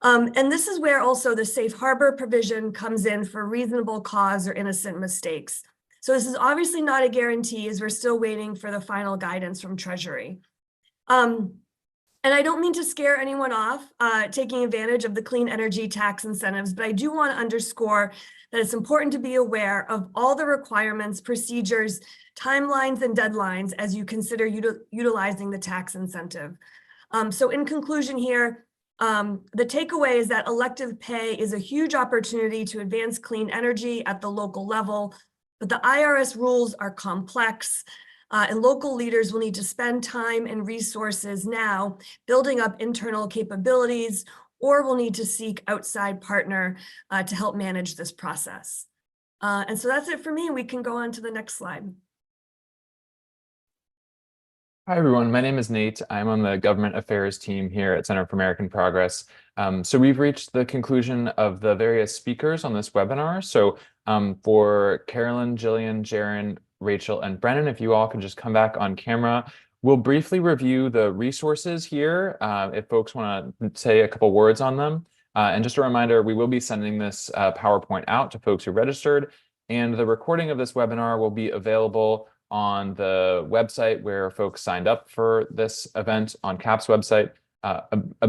And this is where also the safe harbor provision comes in for reasonable cause or innocent mistakes. So this is obviously not a guarantee, as we're still waiting for the final guidance from Treasury. And I don't mean to scare anyone off taking advantage of the clean energy tax incentives, but I do want to underscore that it's important to be aware of all the requirements, procedures, timelines, and deadlines as you consider utilizing the tax incentive. So in conclusion here, the takeaway is that elective pay is a huge opportunity to advance clean energy at the local level, but the IRS rules are complex. And local leaders will need to spend time and resources now building up internal capabilities, or will need to seek outside partner to help manage this process. And so that's it for me. We can go on to the next slide. Hi, everyone. My name is Nate. I'm on the government affairs team here at Center for American Progress. So we've reached the conclusion of the various speakers on this webinar. So for Carolyn, Jillian, Jaron, Rachel, and Brennan, if you all can just come back on camera. We'll briefly review the resources here if folks want to say a couple words on them. And just a reminder, we will be sending this PowerPoint out to folks who registered, and the recording of this webinar will be available on the website where folks signed up for this event on CAP's website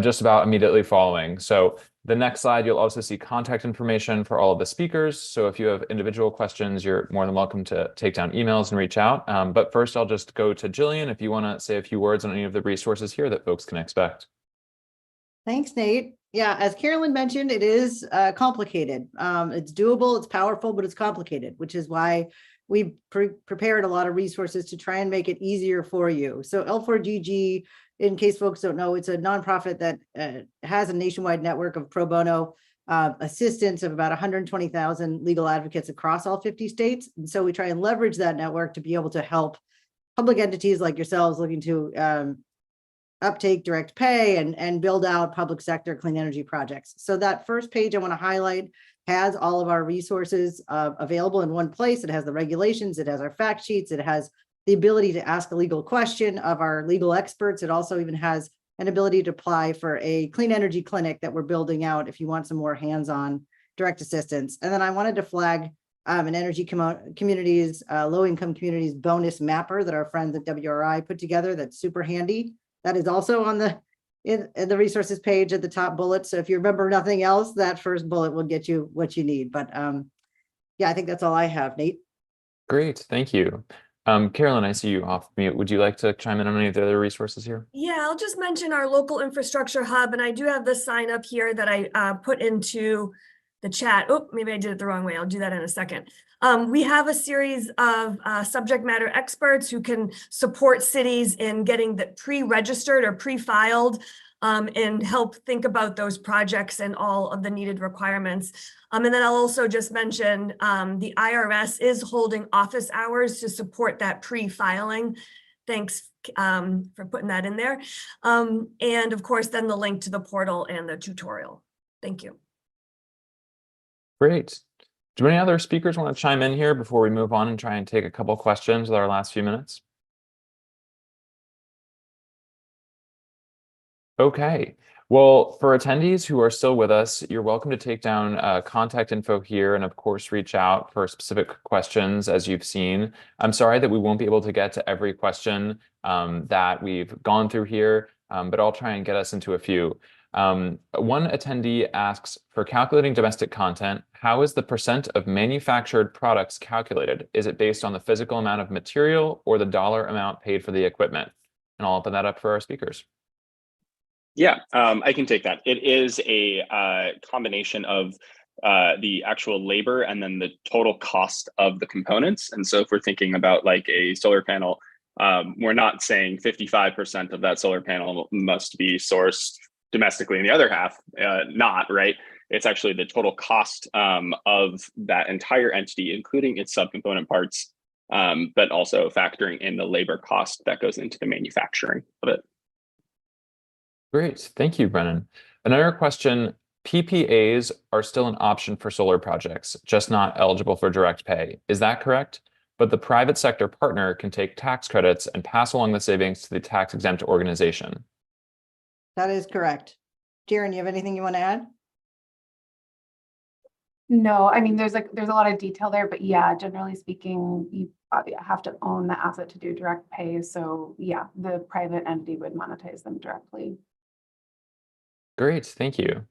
just about immediately following. So the next slide, you'll also see contact information for all of the speakers. So if you have individual questions, you're more than welcome to take down emails and reach out. But first, I'll just go to Jillian if you want to say a few words on any of the resources here that folks can expect. Thanks, Nate. Yeah, as Carolyn mentioned, it is complicated. It's doable, it's powerful, but it's complicated, which is why we prepared a lot of resources to try and make it easier for you. So L4GG, in case folks don't know, it's a nonprofit that has a nationwide network of pro bono assistance of about 120,000 legal advocates across all 50 states. And so we try and leverage that network to be able to help public entities like yourselves looking to uptake direct pay and build out public sector clean energy projects. So that first page I want to highlight has all of our resources available in one place. It has the regulations, it has our fact sheets, it has the ability to ask a legal question of our legal experts. It also even has an ability to apply for a clean energy clinic that we're building out if you want some more hands-on direct assistance. And then I wanted to flag an energy communities, low-income communities bonus mapper that our friends at WRI put together that's super handy. That is also on in the resources page at the top bullet. So if you remember nothing else, that first bullet will get you what you need. But yeah, I think that's all I have, Nate. Great, thank you. Carolyn, I see you off mute. Would you like to chime in on any of the other resources here? Yeah, I'll just mention our local infrastructure hub, and I do have the sign up here that I put into the chat. Oh, maybe I did it the wrong way. I'll do that in a second. We have a series of subject matter experts who can support cities in getting the pre-registered or pre-filed and help think about those projects and all of the needed requirements. And then I'll also just mention the IRS is holding office hours to support that pre-filing. Thanks for putting that in there. And of course, then the link to the portal and the tutorial. Thank you. Great. Do any other speakers want to chime in here before we move on and try and take a couple questions with our last few minutes? Okay. Well, for attendees who are still with us, you're welcome to take down contact info here and of course reach out for specific questions as you've seen. I'm sorry that we won't be able to get to every question that we've gone through here, but I'll try and get us into a few. One attendee asks, for calculating domestic content, how is the % of manufactured products calculated? Is it based on the physical amount of material or the dollar amount paid for the equipment? And I'll open that up for our speakers. Yeah, I can take that. It is a combination of the actual labor and then the total cost of the components. And so if we're thinking about like a solar panel, we're not saying 55% of that solar panel must be sourced domestically and the other half not, right? It's actually the total cost of that entire entity, including its subcomponent parts, but also factoring in the labor cost that goes into the manufacturing of it. Great, thank you, Brennan. Another question, PPAs are still an option for solar projects, just not eligible for direct pay. Is that correct? But the private sector partner can take tax credits and pass along the savings to the tax exempt organization. That is correct. Jaren, you have anything you want to add? No, I mean, there's a lot of detail there, but yeah, generally speaking, you have to own the asset to do direct pay. So yeah, the private entity would monetize them directly. Great, thank you.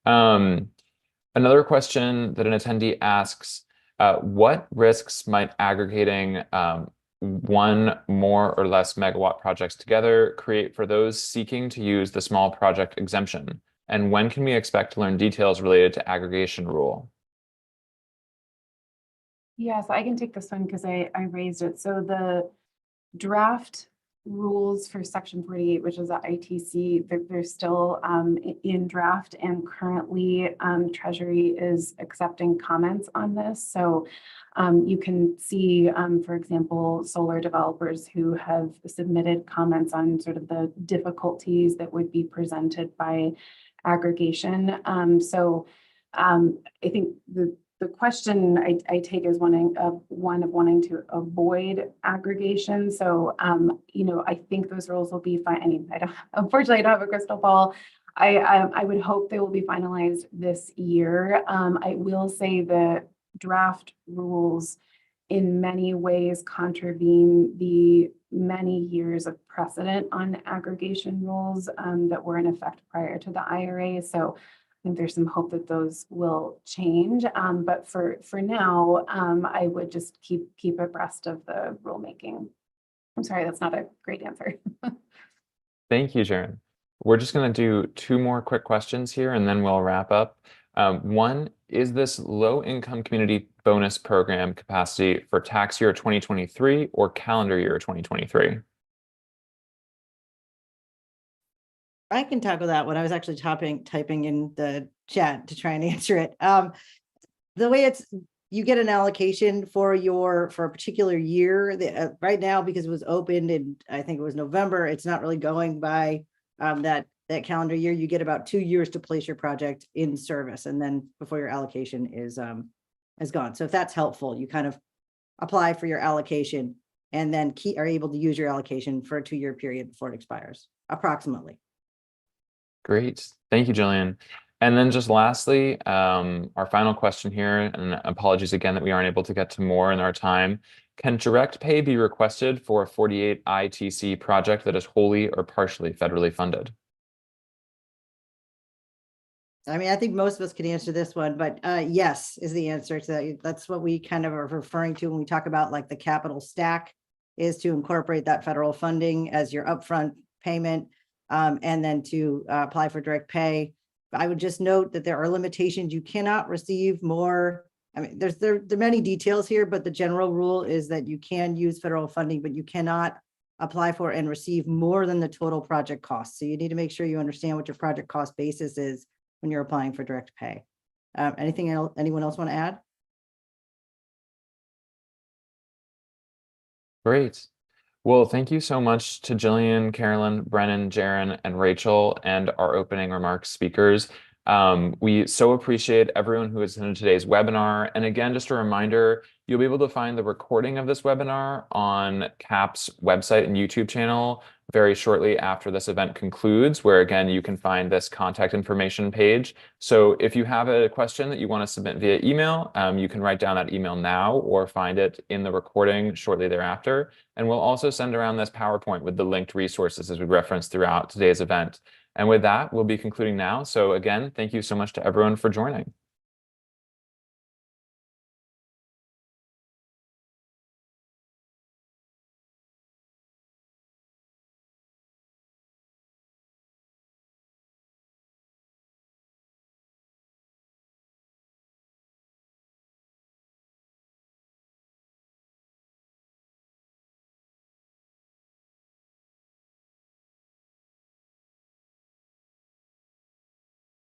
Another question that an attendee asks, what risks might aggregating one more or less megawatt projects together create for those seeking to use the small project exemption? And when can we expect to learn details related to aggregation rule? Yeah, so I can take this one because I raised it. So the draft rules for Section 48, which is the ITC, they're still in draft, and currently Treasury is accepting comments on this. So you can see, for example, solar developers who have submitted comments on sort of the difficulties that would be presented by aggregation. I think the question I take is one of wanting to avoid aggregation. So, I think those rules will be fine. I mean, unfortunately, I don't have a crystal ball. I would hope they will be finalized this year. I will say the draft rules in many ways contravene the many years of precedent on aggregation rules that were in effect prior to the IRA. So I think there's some hope that those will change, but for now, I would just keep abreast of the rulemaking. I'm sorry, that's not a great answer. Thank you, Jaren. We're just going to do two more quick questions here, and then we'll wrap up. One, is this low-income community bonus program capacity for tax year 2023 or calendar year 2023? I can tackle that one. I was actually typing in the chat to try and answer it. The way you get an allocation for a particular year. Right now, because it was opened in, I think it was November, it's not really going by that calendar year. You get about 2 years to place your project in service, and then before your allocation is gone. So if that's helpful, you kind of apply for your allocation and then are able to use your allocation for a 2-year period before it expires, approximately. Great. Thank you, Jillian. And then just lastly, our final question here, and apologies again that we aren't able to get to more in our time. Can direct pay be requested for a 48 ITC project that is wholly or partially federally funded? I mean, I think most of us can answer this one, but yes is the answer to that. That's what we kind of are referring to when we talk about like the capital stack, is to incorporate that federal funding as your upfront payment, and then to apply for direct pay. I would just note that there are limitations. You cannot receive more. I mean, there are many details here, but the general rule is that you can use federal funding, but you cannot apply for and receive more than the total project cost. So you need to make sure you understand what your project cost basis is when you're applying for direct pay. Anything else? Anyone else want to add? Great. Well, thank you so much to Jillian, Carolyn, Brennan, Jaren, and Rachel, and our opening remarks speakers. We so appreciate everyone who attended today's webinar. And again, just a reminder, you'll be able to find the recording of this webinar on CAP's website and YouTube channel very shortly after this event concludes, where again, you can find this contact information page. So if you have a question that you want to submit via email, you can write down that email now or find it in the recording shortly thereafter. And we'll also send around this PowerPoint with the linked resources as we referenced throughout today's event. And with that, we'll be concluding now. So again, thank you so much to everyone for joining.